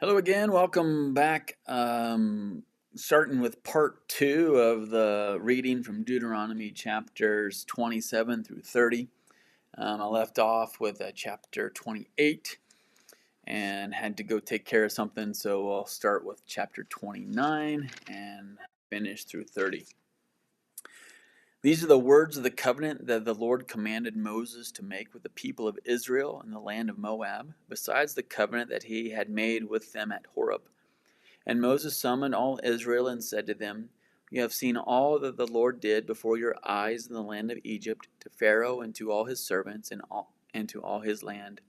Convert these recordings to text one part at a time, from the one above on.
Hello again. Welcome back. Starting with part two of the reading from Deuteronomy chapters 27 through 30. I left off with chapter 28 and had to go take care of something, so I'll start with chapter 29 and finish through 30. These are the words of the covenant that the Lord commanded Moses to make with the people of Israel in the land of Moab, besides the covenant that he had made with them at Horeb. And Moses summoned all Israel and said to them, You have seen all that the Lord did before your eyes in the land of Egypt, to Pharaoh and to all his servants and to all his land.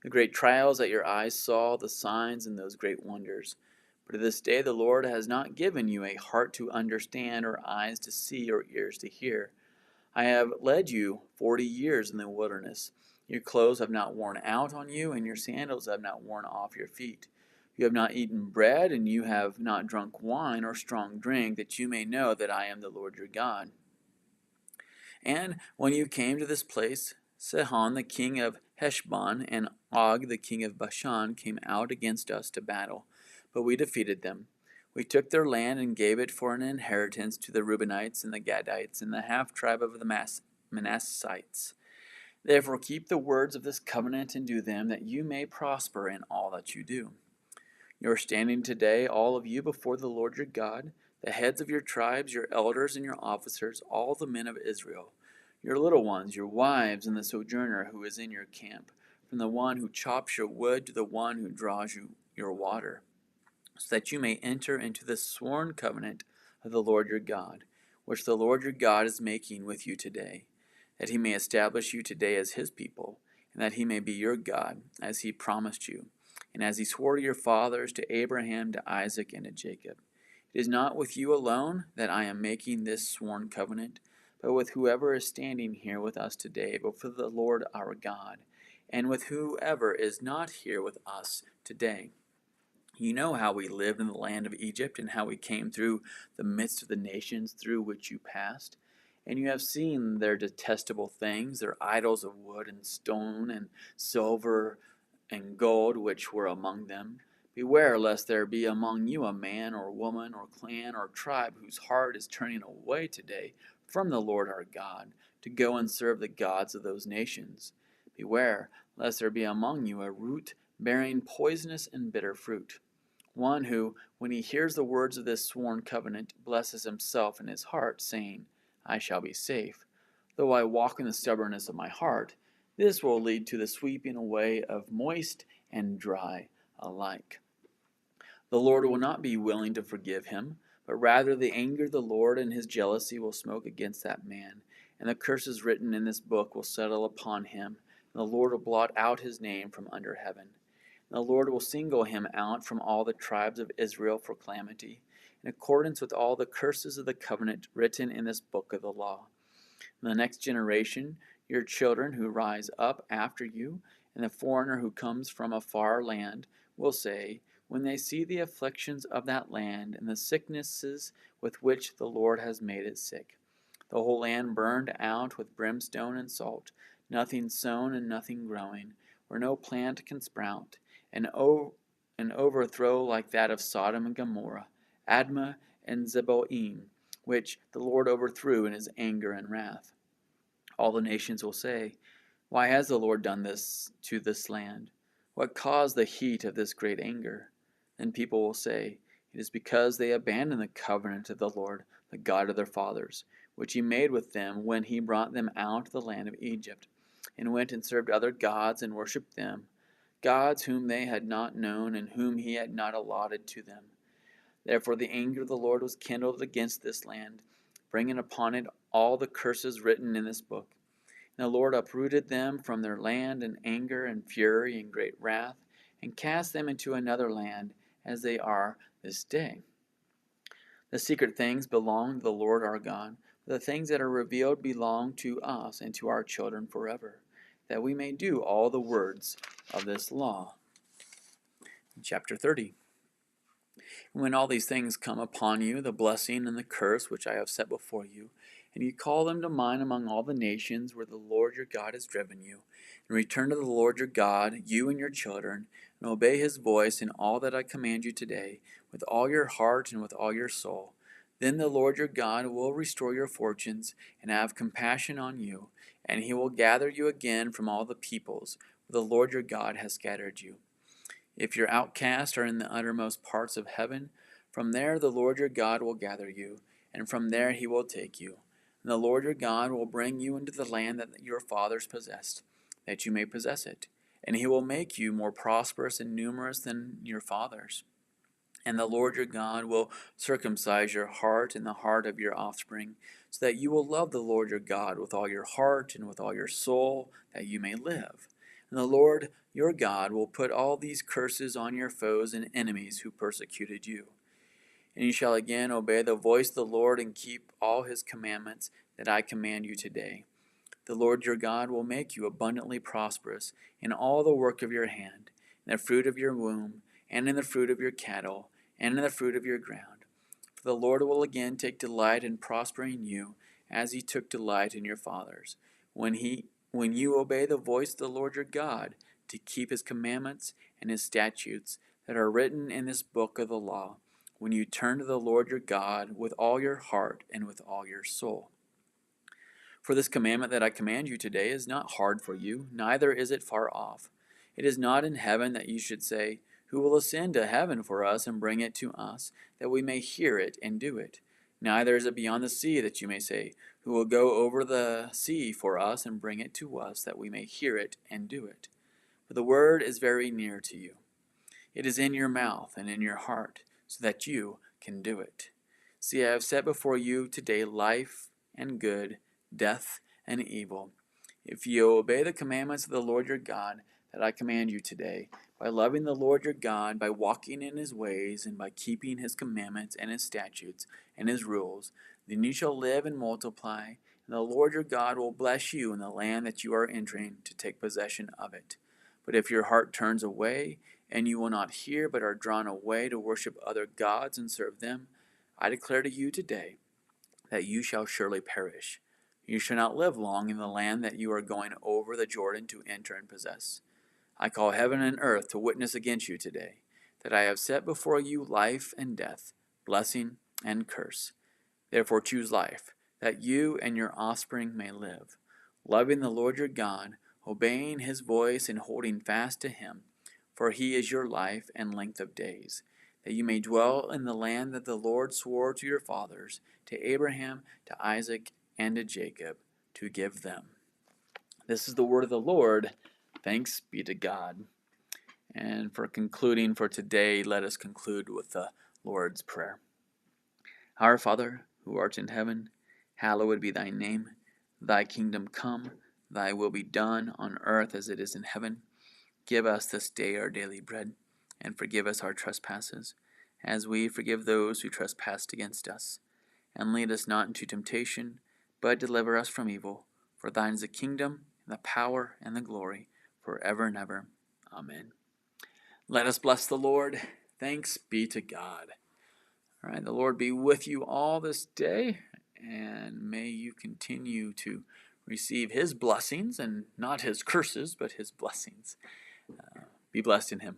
The great trials that your eyes saw, the signs and those great wonders. But to this day the Lord has not given you a heart to understand, or eyes to see, or ears to hear. I have led you 40 years in the wilderness. Your clothes have not worn out on you, and your sandals have not worn off your feet. You have not eaten bread, and you have not drunk wine or strong drink, that you may know that I am the Lord your God. And when you came to this place, Sihon the king of Heshbon and Og the king of Bashan came out against us to battle, but we defeated them. We took their land and gave it for an inheritance to the Reubenites and the Gadites and the half-tribe of the Manassites. Therefore keep the words of this covenant and do them, that you may prosper in all that you do. You are standing today, all of you, before the Lord your God, the heads of your tribes, your elders and your officers, all the men of Israel, your little ones, your wives, and the sojourner who is in your camp, from the one who chops your wood to the one who draws you your water, so that you may enter into the sworn covenant of the Lord your God, which the Lord your God is making with you today, that he may establish you today as his people, and that he may be your God, as he promised you, and as he swore to your fathers, to Abraham, to Isaac, and to Jacob. It is not with you alone that I am making this sworn covenant, but with whoever is standing here with us today before the Lord our God, and with whoever is not here with us today. You know how we lived in the land of Egypt, and how we came through the midst of the nations through which you passed. And you have seen their detestable things, their idols of wood and stone and silver and gold which were among them. Beware lest there be among you a man or woman or clan or tribe whose heart is turning away today from the Lord our God, to go and serve the gods of those nations. Beware lest there be among you a root bearing poisonous and bitter fruit, one who, when he hears the words of this sworn covenant, blesses himself in his heart, saying, I shall be safe. Though I walk in the stubbornness of my heart, this will lead to the sweeping away of moist and dry alike. The Lord will not be willing to forgive him, but rather the anger of the Lord and his jealousy will smoke against that man, and the curses written in this book will settle upon him, and the Lord will blot out his name from under heaven. And the Lord will single him out from all the tribes of Israel for calamity, in accordance with all the curses of the covenant written in this book of the law. In the next generation, your children who rise up after you, and the foreigner who comes from a far land, will say, when they see the afflictions of that land and the sicknesses with which the Lord has made it sick, the whole land burned out with brimstone and salt, nothing sown and nothing growing, where no plant can sprout, an overthrow like that of Sodom and Gomorrah, Admah and Zeboim, which the Lord overthrew in his anger and wrath. All the nations will say, Why has the Lord done this to this land? What caused the heat of this great anger? Then people will say, It is because they abandoned the covenant of the Lord, the God of their fathers, which he made with them when he brought them out of the land of Egypt, and went and served other gods and worshipped them, gods whom they had not known and whom he had not allotted to them. Therefore the anger of the Lord was kindled against this land, bringing upon it all the curses written in this book. And the Lord uprooted them from their land in anger and fury and great wrath, and cast them into another land, as they are this day. The secret things belong to the Lord our God, but the things that are revealed belong to us and to our children forever, that we may do all the words of this law. Chapter 30. When all these things come upon you, the blessing and the curse which I have set before you, and you call them to mind among all the nations where the Lord your God has driven you, and return to the Lord your God, you and your children, and obey his voice in all that I command you today, with all your heart and with all your soul, then the Lord your God will restore your fortunes and have compassion on you, and he will gather you again from all the peoples where the Lord your God has scattered you. If your outcasts are in the uttermost parts of heaven, from there the Lord your God will gather you, and from there he will take you. And the Lord your God will bring you into the land that your fathers possessed, that you may possess it. And he will make you more prosperous and numerous than your fathers. And the Lord your God will circumcise your heart and the heart of your offspring, so that you will love the Lord your God with all your heart and with all your soul, that you may live. And the Lord your God will put all these curses on your foes and enemies who persecuted you. And you shall again obey the voice of the Lord and keep all his commandments that I command you today. The Lord your God will make you abundantly prosperous in all the work of your hand, in the fruit of your womb, and in the fruit of your cattle, and in the fruit of your ground. For the Lord will again take delight in prospering you, as he took delight in your fathers, when you obey the voice of the Lord your God, to keep his commandments and his statutes that are written in this book of the law, when you turn to the Lord your God with all your heart and with all your soul. For this commandment that I command you today is not hard for you, neither is it far off. It is not in heaven that you should say, who will ascend to heaven for us and bring it to us, that we may hear it and do it? Neither is it beyond the sea that you may say, who will go over the sea for us and bring it to us, that we may hear it and do it? For the word is very near to you. It is in your mouth and in your heart, so that you can do it. See, I have set before you today life and good, death and evil. If you obey the commandments of the Lord your God that I command you today, by loving the Lord your God, by walking in his ways, and by keeping his commandments and his statutes and his rules, then you shall live and multiply, and the Lord your God will bless you in the land that you are entering to take possession of it. But if your heart turns away, and you will not hear, but are drawn away to worship other gods and serve them, I declare to you today that you shall surely perish. You shall not live long in the land that you are going over the Jordan to enter and possess. I call heaven and earth to witness against you today, that I have set before you life and death, blessing and curse. Therefore choose life, that you and your offspring may live, loving the Lord your God, obeying his voice and holding fast to him, for he is your life and length of days, that you may dwell in the land that the Lord swore to your fathers, to Abraham, to Isaac, and to Jacob, to give them. This is the word of the Lord. Thanks be to God. And for concluding for today, let us conclude with the Lord's Prayer. Our Father, who art in heaven, hallowed be thy name. Thy kingdom come, thy will be done on earth as it is in heaven. Give us this day our daily bread, and forgive us our trespasses, as we forgive those who trespass against us. And lead us not into temptation, but deliver us from evil. For thine is the kingdom, and the power, and the glory, forever and ever. Amen. Let us bless the Lord. Thanks be to God. All right, the Lord be with you all this day, and may you continue to receive his blessings, and not his curses, but his blessings. Be blessed in him.